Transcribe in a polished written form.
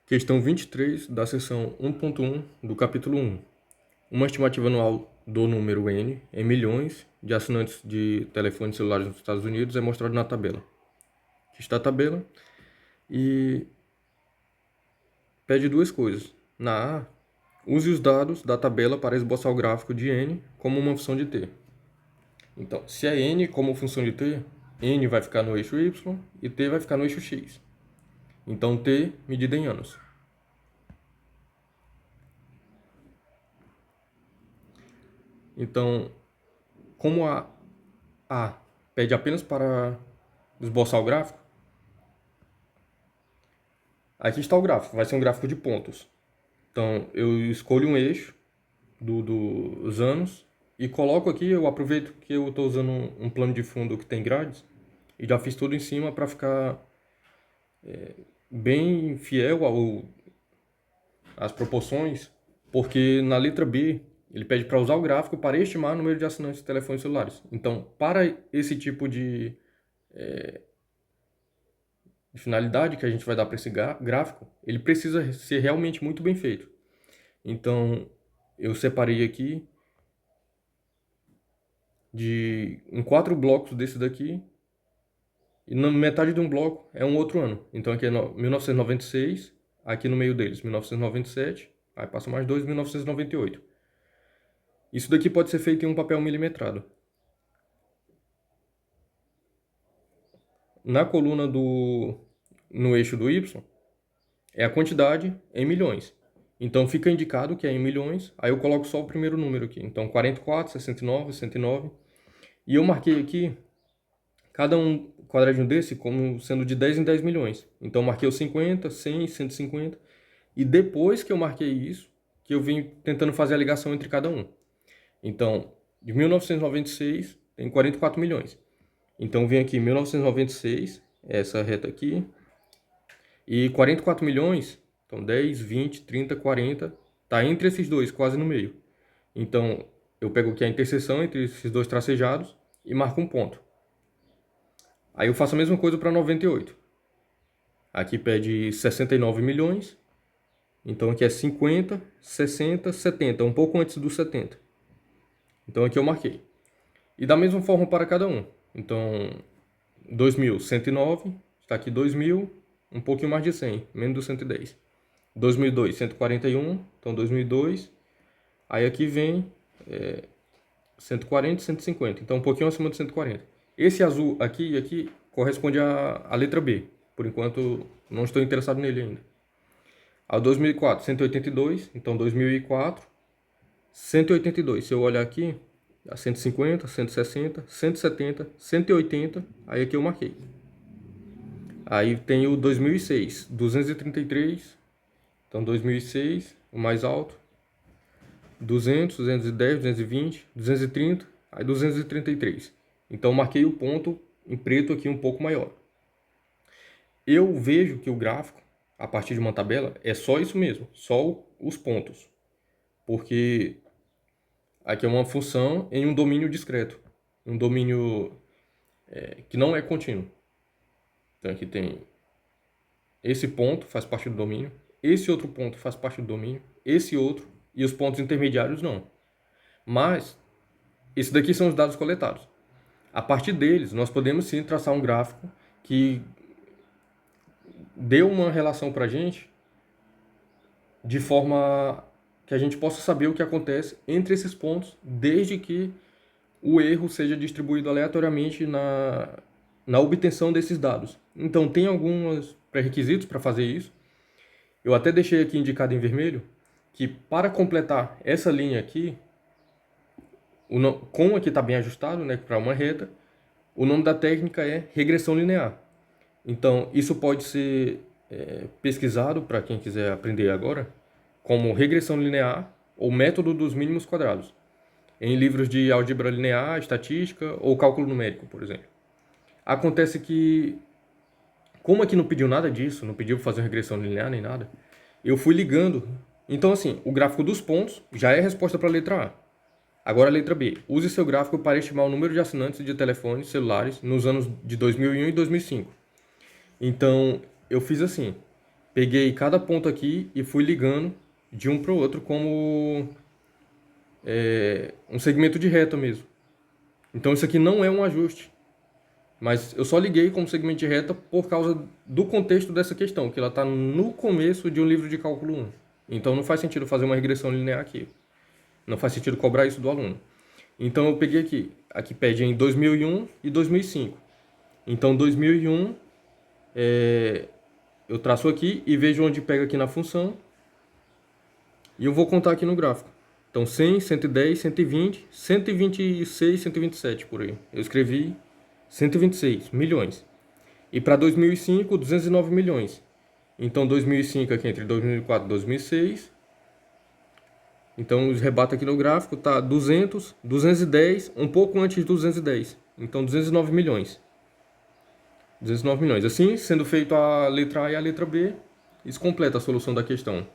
Questão 23 da seção 1.1 do capítulo 1. Uma estimativa anual do número N em milhões de assinantes de telefones celulares nos Estados Unidos é mostrado na tabela. Aqui está a tabela e pede duas coisas. Na A, use os dados da tabela para esboçar o gráfico de N como uma função de t. Então, se é N como função de t, N vai ficar no eixo Y e t vai ficar no eixo X. Então, t medida em anos. Então, como a A pede apenas para esboçar o gráfico, aqui está o gráfico, vai ser um gráfico de pontos. Então, eu escolho um eixo dos anos e coloco aqui, eu aproveito que eu estou usando um plano de fundo que tem grades e já fiz tudo em cima para ficar bem fiel às proporções, porque na letra B ele pede para usar o gráfico para estimar o número de assinantes de telefones celulares. Então, para esse tipo de finalidade que a gente vai dar para esse gráfico, ele precisa ser realmente muito bem feito. Então, eu separei aqui em 4 blocos desse daqui, e na metade de um bloco é um outro ano. Então aqui é 1996, aqui no meio deles 1997, aí passa mais 2, 1998. Isso daqui pode ser feito em um papel milimetrado. Na coluna no eixo do Y, é a quantidade em milhões. Então fica indicado que é em milhões, aí eu coloco só o primeiro número aqui. Então 44, 69, 109. E eu marquei aqui cada um quadradinho desse como sendo de 10 em 10 milhões. Então marquei os 50, 100, 150. E depois que eu marquei isso, que eu vim tentando fazer a ligação entre cada um. Então, de 1996 tem 44 milhões. Então vem aqui 1996, essa reta aqui, e 44 milhões, então 10, 20, 30, 40, tá entre esses dois, quase no meio. Então eu pego aqui a interseção entre esses dois tracejados e marco um ponto. Aí eu faço a mesma coisa para 98. Aqui pede 69 milhões, então aqui é 50, 60, 70, um pouco antes do 70. Então aqui eu marquei. E da mesma forma para cada um. Então 2000, 109, está aqui 2000, um pouquinho mais de 100, menos do 110. 2002, 141, então 2002. Aí aqui vem 140, 150, então um pouquinho acima do 140. Esse azul aqui e aqui corresponde à letra B. Por enquanto não estou interessado nele ainda. Ao 2004, 182, então 2004, 182. Se eu olhar aqui, a 150, 160, 170, 180, aí aqui eu marquei. Aí tem o 2006, 233, então 2006, o mais alto, 200, 210, 220, 230, aí 233. Então marquei o ponto em preto aqui um pouco maior. Eu vejo que o gráfico, a partir de uma tabela, é só isso mesmo, só os pontos. Porque aqui é uma função em um domínio discreto, um domínio que não é contínuo. Então aqui tem esse ponto faz parte do domínio, esse outro ponto faz parte do domínio, esse outro, e os pontos intermediários não. Mas esses daqui são os dados coletados. A partir deles, nós podemos sim traçar um gráfico que dê uma relação para a gente de forma que a gente possa saber o que acontece entre esses pontos, desde que o erro seja distribuído aleatoriamente na obtenção desses dados. Então, tem alguns pré-requisitos para fazer isso. Eu até deixei aqui indicado em vermelho que para completar essa linha aqui, como aqui está bem ajustado, né, para uma reta, o nome da técnica é regressão linear. Então, isso pode ser pesquisado, para quem quiser aprender agora, como regressão linear ou método dos mínimos quadrados, em livros de álgebra linear, estatística ou cálculo numérico, por exemplo. Acontece que, como aqui não pediu nada disso, não pediu para fazer uma regressão linear nem nada, eu fui ligando. Então, assim, o gráfico dos pontos já é a resposta para a letra A. Agora a letra B. Use seu gráfico para estimar o número de assinantes de telefones celulares nos anos de 2001 e 2005. Então, eu fiz assim. peguei cada ponto aqui e fui ligando de um para o outro como um segmento de reta mesmo. Então isso aqui não é um ajuste, mas eu só liguei como segmento de reta por causa do contexto dessa questão, que ela está no começo de um livro de cálculo 1. Então não faz sentido fazer uma regressão linear aqui. Não faz sentido cobrar isso do aluno. Então eu peguei aqui pede em 2001 e 2005. Então 2001 eu traço aqui e vejo onde pega aqui na função e eu vou contar aqui no gráfico. Então 100, 110, 120, 126, 127 por aí. Eu escrevi 126 milhões. E para 2005, 209 milhões. Então 2005 aqui entre 2004 e 2006. Então os rebato aqui no gráfico, tá 200, 210, um pouco antes de 210. Então 209 milhões. 209 milhões. Assim, sendo feito a letra A e a letra B, isso completa a solução da questão.